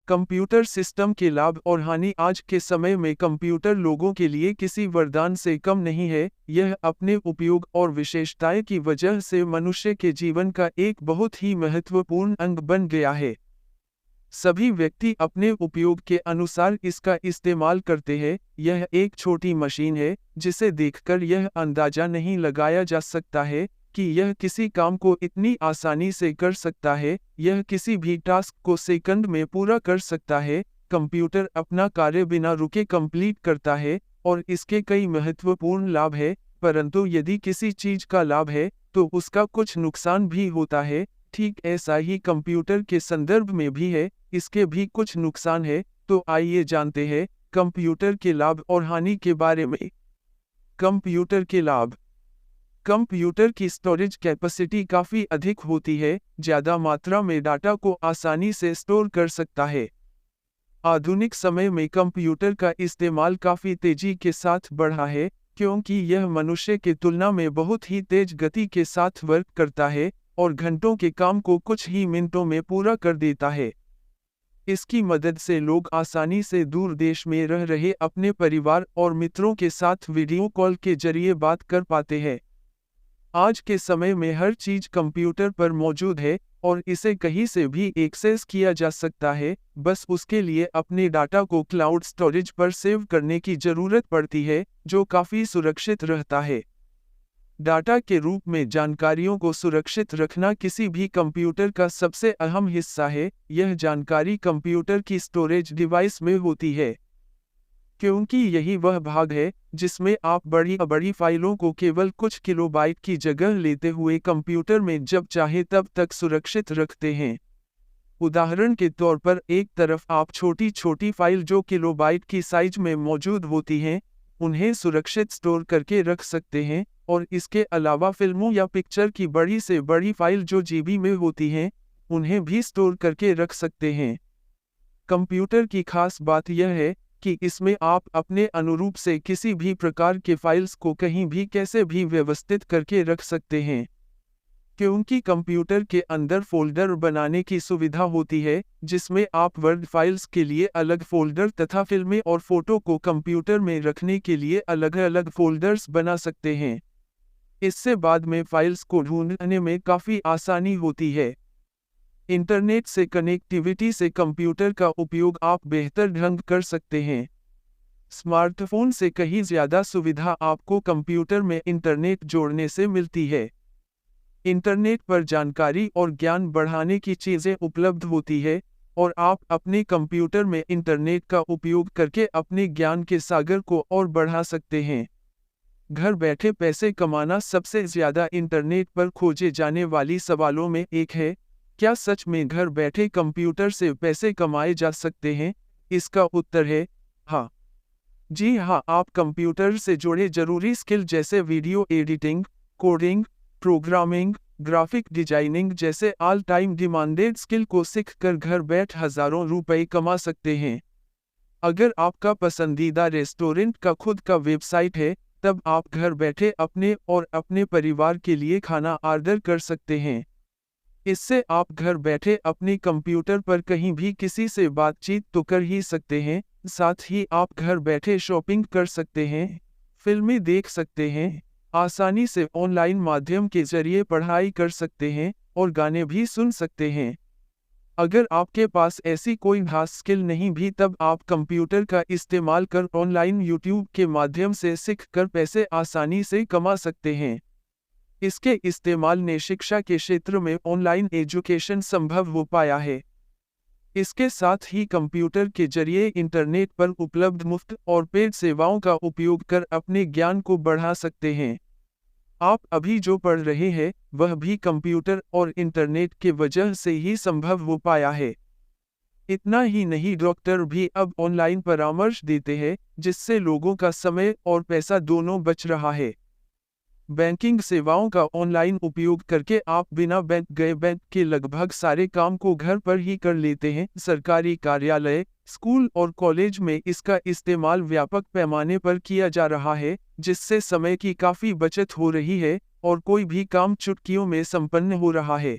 Computer system के लाभ और हानि। आज के समय में कंप्यूटर लोगों के लिए किसी वरदान से कम नहीं है। यह अपने उपयोग और विशेषताएं की वजह से मनुष्य के जीवन का एक बहुत ही महत्वपूर्ण अंग बन गया है। सभी व्यक्ति अपने उपयोग के अनुसार इसका इस्तेमाल करते हैं। यह एक छोटी मशीन है जिसे देखकर यह अंदाजा नहीं लगाया जा सकता है कि यह किसी काम को इतनी आसानी से कर सकता है। यह किसी भी टास्क को सेकंड में पूरा कर सकता है। कंप्यूटर अपना कार्य बिना रुके कंप्लीट करता है और इसके कई महत्वपूर्ण लाभ है। परंतु यदि किसी चीज का लाभ है तो उसका कुछ नुकसान भी होता है। ठीक ऐसा ही कंप्यूटर के संदर्भ में भी है, इसके भी कुछ नुकसान है। तो आइए जानते हैं कंप्यूटर के लाभ और हानि के बारे में। कंप्यूटर के लाभ। कंप्यूटर की स्टोरेज कैपेसिटी काफ़ी अधिक होती है, ज़्यादा मात्रा में डाटा को आसानी से स्टोर कर सकता है। आधुनिक समय में कंप्यूटर का इस्तेमाल काफ़ी तेज़ी के साथ बढ़ा है, क्योंकि यह मनुष्य की तुलना में बहुत ही तेज गति के साथ वर्क करता है और घंटों के काम को कुछ ही मिनटों में पूरा कर देता है। इसकी मदद से लोग आसानी से दूर देश में रह रहे अपने परिवार और मित्रों के साथ वीडियो कॉल के जरिए बात कर पाते हैं। आज के समय में हर चीज कंप्यूटर पर मौजूद है और इसे कहीं से भी एक्सेस किया जा सकता है। बस उसके लिए अपने डाटा को क्लाउड स्टोरेज पर सेव करने की जरूरत पड़ती है, जो काफ़ी सुरक्षित रहता है। डाटा के रूप में जानकारियों को सुरक्षित रखना किसी भी कंप्यूटर का सबसे अहम हिस्सा है। यह जानकारी कंप्यूटर की स्टोरेज डिवाइस में होती है, क्योंकि यही वह भाग है जिसमें आप बड़ी फाइलों को केवल कुछ किलोबाइट की जगह लेते हुए कंप्यूटर में जब चाहे तब तक सुरक्षित रखते हैं। उदाहरण के तौर पर, एक तरफ आप छोटी फाइल जो किलोबाइट की साइज में मौजूद होती हैं, उन्हें सुरक्षित स्टोर करके रख सकते हैं, और इसके अलावा फिल्मों या पिक्चर की बड़ी से बड़ी फाइल जो जीबी में होती हैं, उन्हें भी स्टोर करके रख सकते हैं। कंप्यूटर की खास बात यह है कि इसमें आप अपने अनुरूप से किसी भी प्रकार के फाइल्स को कहीं भी कैसे भी व्यवस्थित करके रख सकते हैं, क्योंकि कंप्यूटर के अंदर फोल्डर बनाने की सुविधा होती है, जिसमें आप वर्ड फाइल्स के लिए अलग फोल्डर तथा फिल्में और फोटो को कंप्यूटर में रखने के लिए अलग अलग फोल्डर्स बना सकते हैं। इससे बाद में फाइल्स को ढूंढने में काफ़ी आसानी होती है। इंटरनेट से कनेक्टिविटी से कंप्यूटर का उपयोग आप बेहतर ढंग कर सकते हैं। स्मार्टफोन से कहीं ज़्यादा सुविधा आपको कंप्यूटर में इंटरनेट जोड़ने से मिलती है। इंटरनेट पर जानकारी और ज्ञान बढ़ाने की चीज़ें उपलब्ध होती है, और आप अपने कंप्यूटर में इंटरनेट का उपयोग करके अपने ज्ञान के सागर को और बढ़ा सकते हैं। घर बैठे पैसे कमाना सबसे ज़्यादा इंटरनेट पर खोजे जाने वाली सवालों में एक है। क्या सच में घर बैठे कंप्यूटर से पैसे कमाए जा सकते हैं? इसका उत्तर है हाँ। जी हाँ, आप कंप्यूटर से जुड़े जरूरी स्किल जैसे video editing, coding, programming, graphic designing जैसे ऑल टाइम डिमांडेड स्किल को सीखकर घर बैठ हज़ारों रुपए कमा सकते हैं। अगर आपका पसंदीदा रेस्टोरेंट का खुद का वेबसाइट है, तब आप घर बैठे अपने और अपने परिवार के लिए खाना ऑर्डर कर सकते हैं। इससे आप घर बैठे अपने कंप्यूटर पर कहीं भी किसी से बातचीत तो कर ही सकते हैं, साथ ही आप घर बैठे शॉपिंग कर सकते हैं, फिल्में देख सकते हैं, आसानी से ऑनलाइन माध्यम के जरिए पढ़ाई कर सकते हैं और गाने भी सुन सकते हैं। अगर आपके पास ऐसी कोई खास स्किल नहीं भी, तब आप कंप्यूटर का इस्तेमाल कर ऑनलाइन यूट्यूब के माध्यम से सीखकर पैसे आसानी से कमा सकते हैं। इसके इस्तेमाल ने शिक्षा के क्षेत्र में ऑनलाइन एजुकेशन संभव हो पाया है। इसके साथ ही कंप्यूटर के जरिए इंटरनेट पर उपलब्ध मुफ्त और पेड सेवाओं का उपयोग कर अपने ज्ञान को बढ़ा सकते हैं। आप अभी जो पढ़ रहे हैं, वह भी कंप्यूटर और इंटरनेट के वजह से ही संभव हो पाया है। इतना ही नहीं, डॉक्टर भी अब ऑनलाइन परामर्श देते हैं, जिससे लोगों का समय और पैसा दोनों बच रहा है। बैंकिंग सेवाओं का ऑनलाइन उपयोग करके आप बिना बैंक गए बैंक के लगभग सारे काम को घर पर ही कर लेते हैं। सरकारी कार्यालय, स्कूल और कॉलेज में इसका इस्तेमाल व्यापक पैमाने पर किया जा रहा है, जिससे समय की काफ़ी बचत हो रही है और कोई भी काम चुटकियों में संपन्न हो रहा है।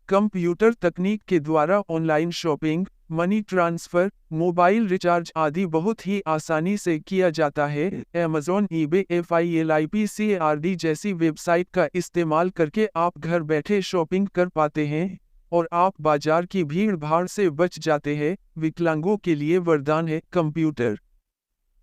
कंप्यूटर तकनीक के द्वारा online shopping, money transfer, mobile recharge आदि बहुत ही आसानी से किया जाता है। Amazon, eBay, Flipkart जैसी वेबसाइट का इस्तेमाल करके आप घर बैठे शॉपिंग कर पाते हैं और आप बाजार की भीड़ भाड़ से बच जाते हैं। विकलांगों के लिए वरदान है कंप्यूटर।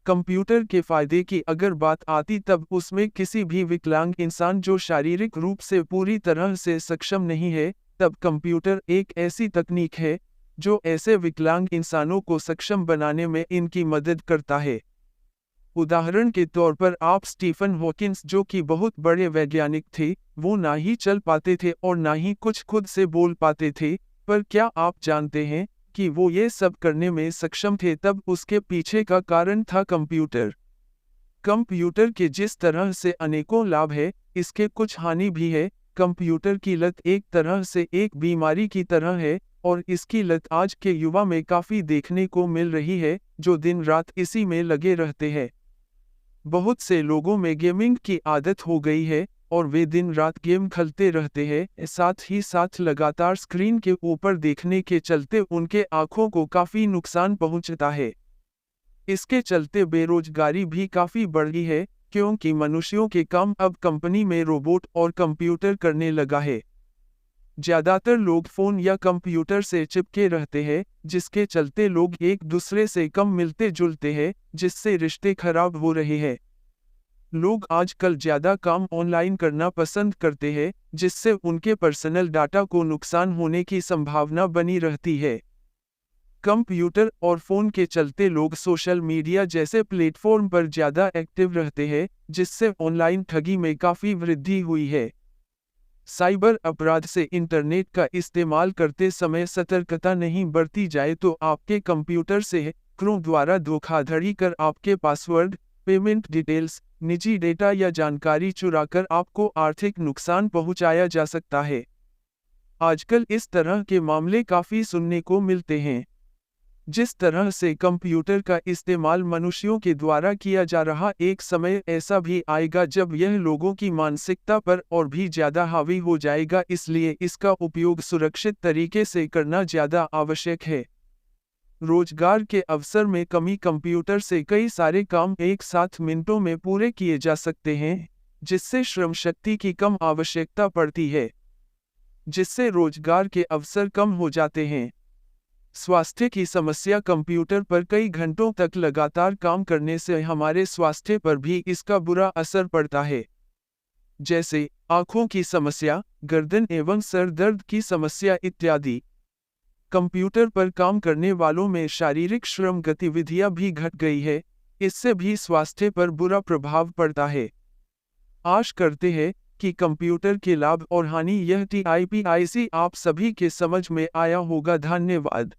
कंप्यूटर के फायदे की अगर बात आती तब उसमें किसी भी विकलांग इंसान जो शारीरिक रूप से पूरी तरह से सक्षम नहीं है, तब कंप्यूटर एक ऐसी तकनीक है जो ऐसे विकलांग इंसानों को सक्षम बनाने में इनकी मदद करता है। उदाहरण के तौर पर आप स्टीफन हॉकिंस जो कि बहुत बड़े वैज्ञानिक थे, वो ना ही चल पाते थे और ना ही कुछ खुद से बोल पाते थे, पर क्या आप जानते हैं कि वो ये सब करने में सक्षम थे? तब उसके पीछे का कारण था कंप्यूटर। कंप्यूटर के जिस तरह से अनेकों लाभ है, इसके कुछ हानि भी है। कंप्यूटर की लत एक तरह से एक बीमारी की तरह है और इसकी लत आज के युवा में काफ़ी देखने को मिल रही है, जो दिन रात इसी में लगे रहते हैं। बहुत से लोगों में गेमिंग की आदत हो गई है और वे दिन रात गेम खेलते रहते हैं। साथ ही साथ लगातार स्क्रीन के ऊपर देखने के चलते उनके आँखों को काफ़ी नुकसान पहुंचता है। इसके चलते बेरोजगारी भी काफ़ी बढ़ी है, क्योंकि मनुष्यों के काम अब कंपनी में रोबोट और कंप्यूटर करने लगा है। ज़्यादातर लोग फ़ोन या कंप्यूटर से चिपके रहते हैं, जिसके चलते लोग एक दूसरे से कम मिलते जुलते हैं, जिससे रिश्ते खराब हो रहे हैं। लोग आजकल ज़्यादा काम ऑनलाइन करना पसंद करते हैं, जिससे उनके पर्सनल डाटा को नुकसान होने की संभावना बनी रहती है। कंप्यूटर और फ़ोन के चलते लोग सोशल मीडिया जैसे प्लेटफॉर्म पर ज़्यादा एक्टिव रहते हैं, जिससे ऑनलाइन ठगी में काफ़ी वृद्धि हुई है। साइबर अपराध से इंटरनेट का इस्तेमाल करते समय सतर्कता नहीं बरती जाए तो आपके कंप्यूटर से हैकरों द्वारा धोखाधड़ी कर आपके पासवर्ड, पेमेंट डिटेल्स, निजी डेटा या जानकारी चुराकर आपको आर्थिक नुकसान पहुंचाया जा सकता है। आजकल इस तरह के मामले काफ़ी सुनने को मिलते हैं। जिस तरह से कंप्यूटर का इस्तेमाल मनुष्यों के द्वारा किया जा रहा, एक समय ऐसा भी आएगा जब यह लोगों की मानसिकता पर और भी ज़्यादा हावी हो जाएगा, इसलिए इसका उपयोग सुरक्षित तरीके से करना ज़्यादा आवश्यक है। रोजगार के अवसर में कमी, कंप्यूटर से कई सारे काम एक साथ मिनटों में पूरे किए जा सकते हैं, जिससे श्रम शक्ति की कम आवश्यकता पड़ती है, जिससे रोजगार के अवसर कम हो जाते हैं। स्वास्थ्य की समस्या, कंप्यूटर पर कई घंटों तक लगातार काम करने से हमारे स्वास्थ्य पर भी इसका बुरा असर पड़ता है, जैसे आँखों की समस्या, गर्दन एवं सर दर्द की समस्या इत्यादि। कंप्यूटर पर काम करने वालों में शारीरिक श्रम गतिविधियां भी घट गई है, इससे भी स्वास्थ्य पर बुरा प्रभाव पड़ता है। आशा करते हैं कि कंप्यूटर के लाभ और हानि यह TIPIC आप सभी के समझ में आया होगा। धन्यवाद।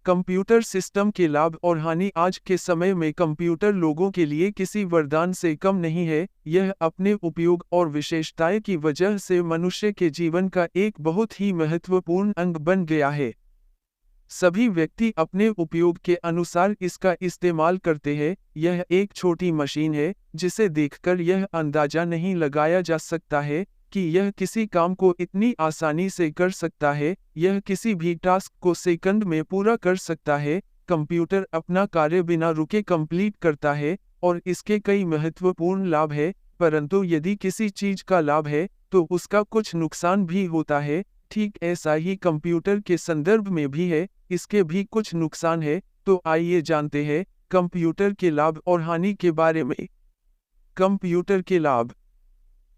कंप्यूटर सिस्टम के लाभ और हानि, आज के समय में कंप्यूटर लोगों के लिए किसी वरदान से कम नहीं है। यह अपने उपयोग और विशेषताएं की वजह से मनुष्य के जीवन का एक बहुत ही महत्वपूर्ण अंग बन गया है। सभी व्यक्ति अपने उपयोग के अनुसार इसका इस्तेमाल करते हैं। यह एक छोटी मशीन है जिसे देखकर यह अंदाजा नहीं लगाया जा सकता है कि यह किसी काम को इतनी आसानी से कर सकता है। यह किसी भी टास्क को सेकंड में पूरा कर सकता है। कंप्यूटर अपना कार्य बिना रुके कंप्लीट करता है और इसके कई महत्वपूर्ण लाभ है, परंतु यदि किसी चीज का लाभ है तो उसका कुछ नुकसान भी होता है। ठीक ऐसा ही कंप्यूटर के संदर्भ में भी है, इसके भी कुछ नुकसान है। तो आइए जानते हैं कंप्यूटर के लाभ और हानि के बारे में। कंप्यूटर के लाभ।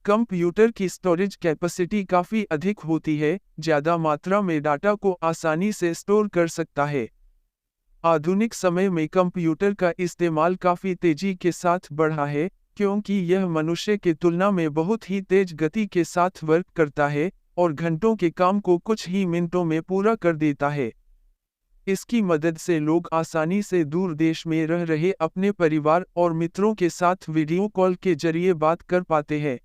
कंप्यूटर की स्टोरेज कैपेसिटी काफ़ी अधिक होती है, ज़्यादा मात्रा में डाटा को आसानी से स्टोर कर सकता है। आधुनिक समय में कंप्यूटर का इस्तेमाल काफ़ी तेज़ी के साथ बढ़ा है, क्योंकि यह मनुष्य की तुलना में बहुत ही तेज गति के साथ वर्क करता है और घंटों के काम को कुछ ही मिनटों में पूरा कर देता है। इसकी मदद से लोग आसानी से दूर देश में रह रहे अपने परिवार और मित्रों के साथ वीडियो कॉल के जरिए बात कर पाते हैं।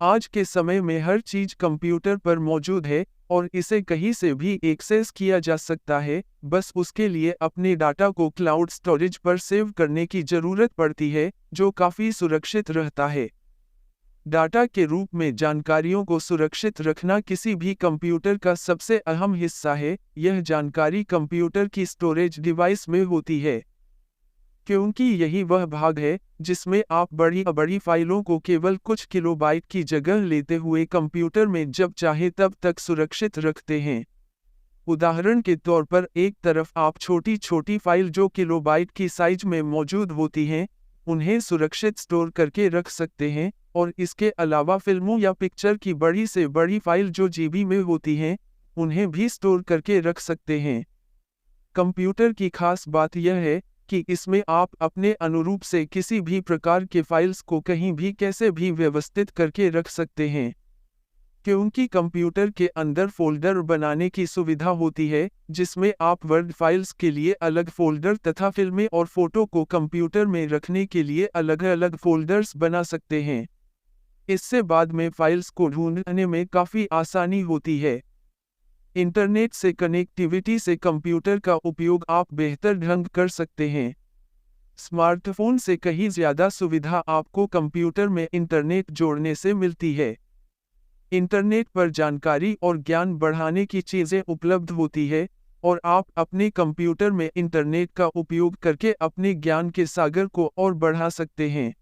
आज के समय में हर चीज कंप्यूटर पर मौजूद है और इसे कहीं से भी एक्सेस किया जा सकता है, बस उसके लिए अपने डाटा को क्लाउड स्टोरेज पर सेव करने की ज़रूरत पड़ती है, जो काफ़ी सुरक्षित रहता है। डाटा के रूप में जानकारियों को सुरक्षित रखना किसी भी कंप्यूटर का सबसे अहम हिस्सा है। यह जानकारी कंप्यूटर की स्टोरेज डिवाइस में होती है, क्योंकि यही वह भाग है जिसमें आप बड़ी फाइलों को केवल कुछ किलोबाइट की जगह लेते हुए कंप्यूटर में जब चाहे तब तक सुरक्षित रखते हैं। उदाहरण के तौर पर, एक तरफ आप छोटी छोटी फाइल जो किलोबाइट की साइज में मौजूद होती हैं, उन्हें सुरक्षित स्टोर करके रख सकते हैं, और इसके अलावा फिल्मों या पिक्चर की बड़ी से बड़ी फाइल जो जीबी में होती हैं, उन्हें भी स्टोर करके रख सकते हैं। कंप्यूटर की खास बात यह है कि इसमें आप अपने अनुरूप से किसी भी प्रकार के फाइल्स को कहीं भी कैसे भी व्यवस्थित करके रख सकते हैं, क्योंकि कंप्यूटर के अंदर फोल्डर बनाने की सुविधा होती है, जिसमें आप वर्ड फाइल्स के लिए अलग फोल्डर तथा फिल्में और फोटो को कंप्यूटर में रखने के लिए अलग अलग फोल्डर्स बना सकते हैं। इससे बाद में फाइल्स को ढूंढने में काफ़ी आसानी होती है। इंटरनेट से कनेक्टिविटी से कंप्यूटर का उपयोग आप बेहतर ढंग कर सकते हैं। स्मार्टफोन से कहीं ज़्यादा सुविधा आपको कंप्यूटर में इंटरनेट जोड़ने से मिलती है। इंटरनेट पर जानकारी और ज्ञान बढ़ाने की चीज़ें उपलब्ध होती है, और आप अपने कंप्यूटर में इंटरनेट का उपयोग करके अपने ज्ञान के सागर को और बढ़ा सकते हैं।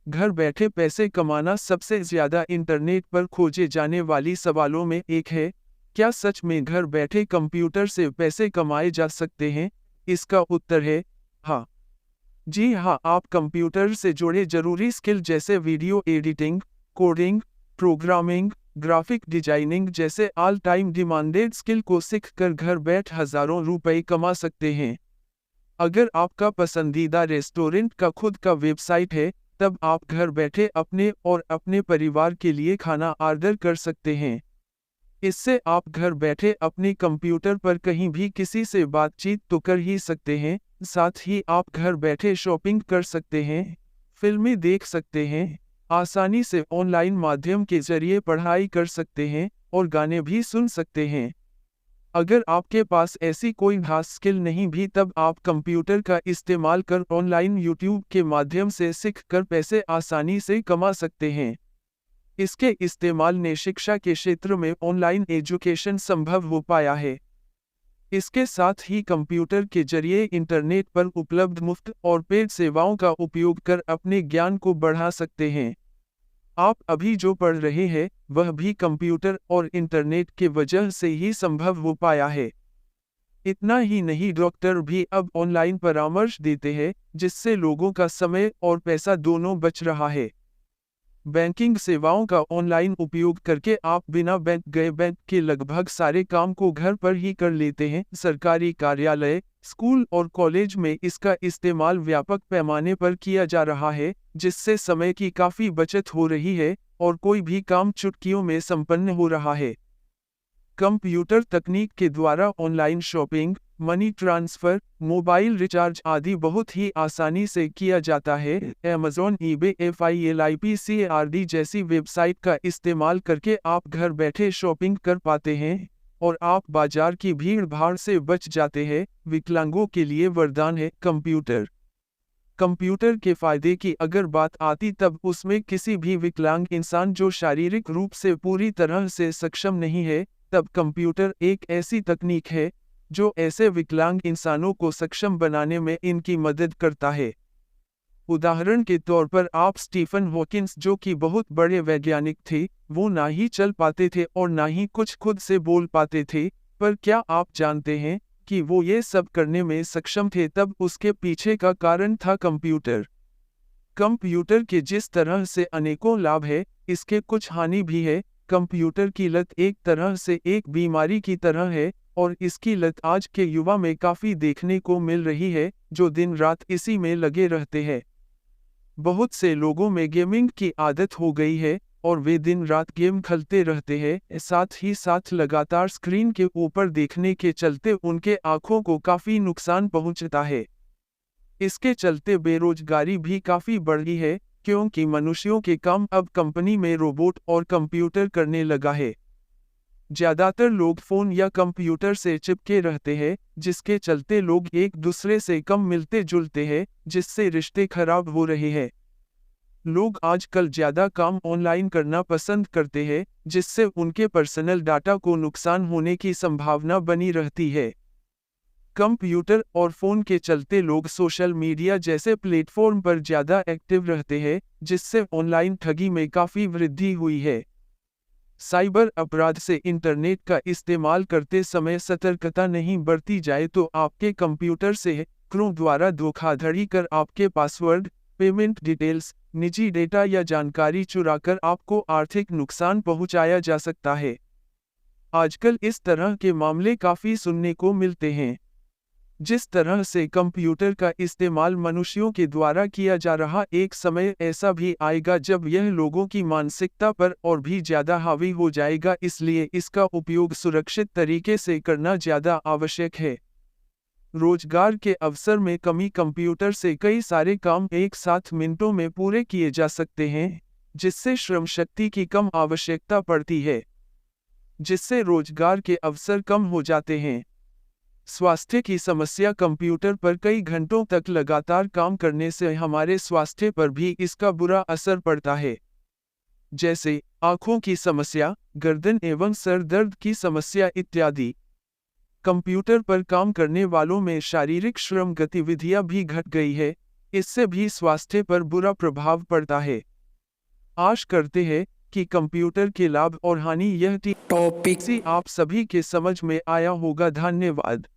घर बैठे पैसे कमाना सबसे ज़्यादा इंटरनेट पर खोजे जाने वाली सवालों में एक है। क्या सच में घर बैठे कंप्यूटर से पैसे कमाए जा सकते हैं? इसका उत्तर है हाँ। जी हाँ, आप कंप्यूटर से जुड़े जरूरी स्किल जैसे video editing, coding, programming, graphic designing जैसे ऑल टाइम डिमांडेड स्किल को सीखकर घर बैठ हज़ारों रुपए कमा सकते हैं। अगर आपका पसंदीदा रेस्टोरेंट का खुद का वेबसाइट है, तब आप घर बैठे अपने और अपने परिवार के लिए खाना ऑर्डर कर सकते हैं। इससे आप घर बैठे अपने कंप्यूटर पर कहीं भी किसी से बातचीत तो कर ही सकते हैं, साथ ही आप घर बैठे शॉपिंग कर सकते हैं, फिल्में देख सकते हैं, आसानी से ऑनलाइन माध्यम के जरिए पढ़ाई कर सकते हैं और गाने भी सुन सकते हैं। अगर आपके पास ऐसी कोई खास स्किल नहीं भी, तब आप कंप्यूटर का इस्तेमाल कर ऑनलाइन यूट्यूब के माध्यम से सीखकर पैसे आसानी से कमा सकते हैं। इसके इस्तेमाल ने शिक्षा के क्षेत्र में ऑनलाइन एजुकेशन संभव हो पाया है। इसके साथ ही कंप्यूटर के जरिए इंटरनेट पर उपलब्ध मुफ्त और पेड सेवाओं का उपयोग कर अपने ज्ञान को बढ़ा सकते हैं। आप अभी जो पढ़ रहे हैं, वह भी कंप्यूटर और इंटरनेट के वजह से ही संभव हो पाया है। इतना ही नहीं, डॉक्टर भी अब ऑनलाइन परामर्श देते हैं, जिससे लोगों का समय और पैसा दोनों बच रहा है। बैंकिंग सेवाओं का ऑनलाइन उपयोग करके आप बिना बैंक गए बैंक के लगभग सारे काम को घर पर ही कर लेते हैं। सरकारी कार्यालय, स्कूल और कॉलेज में इसका इस्तेमाल व्यापक पैमाने पर किया जा रहा है, जिससे समय की काफ़ी बचत हो रही है और कोई भी काम चुटकियों में संपन्न हो रहा है। कंप्यूटर तकनीक के द्वारा online shopping, money transfer, mobile recharge आदि बहुत ही आसानी से किया जाता है। अमेज़न, ईबे, फ्लिपकार्ट जैसी वेबसाइट का इस्तेमाल करके आप घर बैठे शॉपिंग कर पाते हैं और आप बाजार की भीड़ भाड़ से बच जाते हैं। विकलांगों के लिए वरदान है कंप्यूटर। कंप्यूटर के फायदे की अगर बात आती, तब उसमें किसी भी विकलांग इंसान जो शारीरिक रूप से पूरी तरह से सक्षम नहीं है, तब कंप्यूटर एक ऐसी तकनीक है जो ऐसे विकलांग इंसानों को सक्षम बनाने में इनकी मदद करता है। उदाहरण के तौर पर, आप स्टीफन हॉकिंस, जो कि बहुत बड़े वैज्ञानिक थे, वो ना ही चल पाते थे और ना ही कुछ खुद से बोल पाते थे, पर क्या आप जानते हैं कि वो ये सब करने में सक्षम थे? तब उसके पीछे का कारण था कंप्यूटर। कंप्यूटर के जिस तरह से अनेकों लाभ है, इसके कुछ हानि भी है। कंप्यूटर की लत एक तरह से एक बीमारी की तरह है, और इसकी लत आज के युवा में काफ़ी देखने को मिल रही है, जो दिन रात इसी में लगे रहते हैं। बहुत से लोगों में गेमिंग की आदत हो गई है और वे दिन रात गेम खेलते रहते हैं। साथ ही साथ लगातार स्क्रीन के ऊपर देखने के चलते उनके आँखों को काफ़ी नुकसान पहुंचता है। इसके चलते बेरोजगारी भी काफ़ी बढ़ गई है, क्योंकि मनुष्यों के काम अब कंपनी में रोबोट और कंप्यूटर करने लगा है। ज़्यादातर लोग फ़ोन या कंप्यूटर से चिपके रहते हैं, जिसके चलते लोग एक दूसरे से कम मिलते जुलते हैं, जिससे रिश्ते खराब हो रहे हैं। लोग आजकल ज्यादा काम ऑनलाइन करना पसंद करते हैं, जिससे उनके पर्सनल डाटा को नुकसान होने की संभावना बनी रहती है। कंप्यूटर और फोन के चलते लोग सोशल मीडिया जैसे प्लेटफॉर्म पर ज्यादा एक्टिव रहते हैं, जिससे ऑनलाइन ठगी में काफी वृद्धि हुई है। साइबर अपराध से इंटरनेट का इस्तेमाल करते समय सतर्कता नहीं बरती जाए तो आपके कंप्यूटर से हैकरों द्वारा धोखाधड़ी कर आपके पासवर्ड, पेमेंट डिटेल्स, निजी डेटा या जानकारी चुराकर आपको आर्थिक नुकसान पहुंचाया जा सकता है। आजकल इस तरह के मामले काफी सुनने को मिलते हैं। जिस तरह से कंप्यूटर का इस्तेमाल मनुष्यों के द्वारा किया जा रहा, एक समय ऐसा भी आएगा जब यह लोगों की मानसिकता पर और भी ज्यादा हावी हो जाएगा, इसलिए इसका उपयोग सुरक्षित तरीके से करना ज्यादा आवश्यक है। रोजगार के अवसर में कमी। कंप्यूटर से कई सारे काम एक साथ मिनटों में पूरे किए जा सकते हैं, जिससे श्रम शक्ति की कम आवश्यकता पड़ती है, जिससे रोजगार के अवसर कम हो जाते हैं। स्वास्थ्य की समस्या। कंप्यूटर पर कई घंटों तक लगातार काम करने से हमारे स्वास्थ्य पर भी इसका बुरा असर पड़ता है, जैसे आंखों की समस्या, गर्दन एवं सर दर्द की समस्या इत्यादि। कंप्यूटर पर काम करने वालों में शारीरिक श्रम गतिविधियां भी घट गई है, इससे भी स्वास्थ्य पर बुरा प्रभाव पड़ता है। आशा करते हैं कि कंप्यूटर के लाभ और हानि यह टॉपिक आप सभी के समझ में आया होगा। धन्यवाद।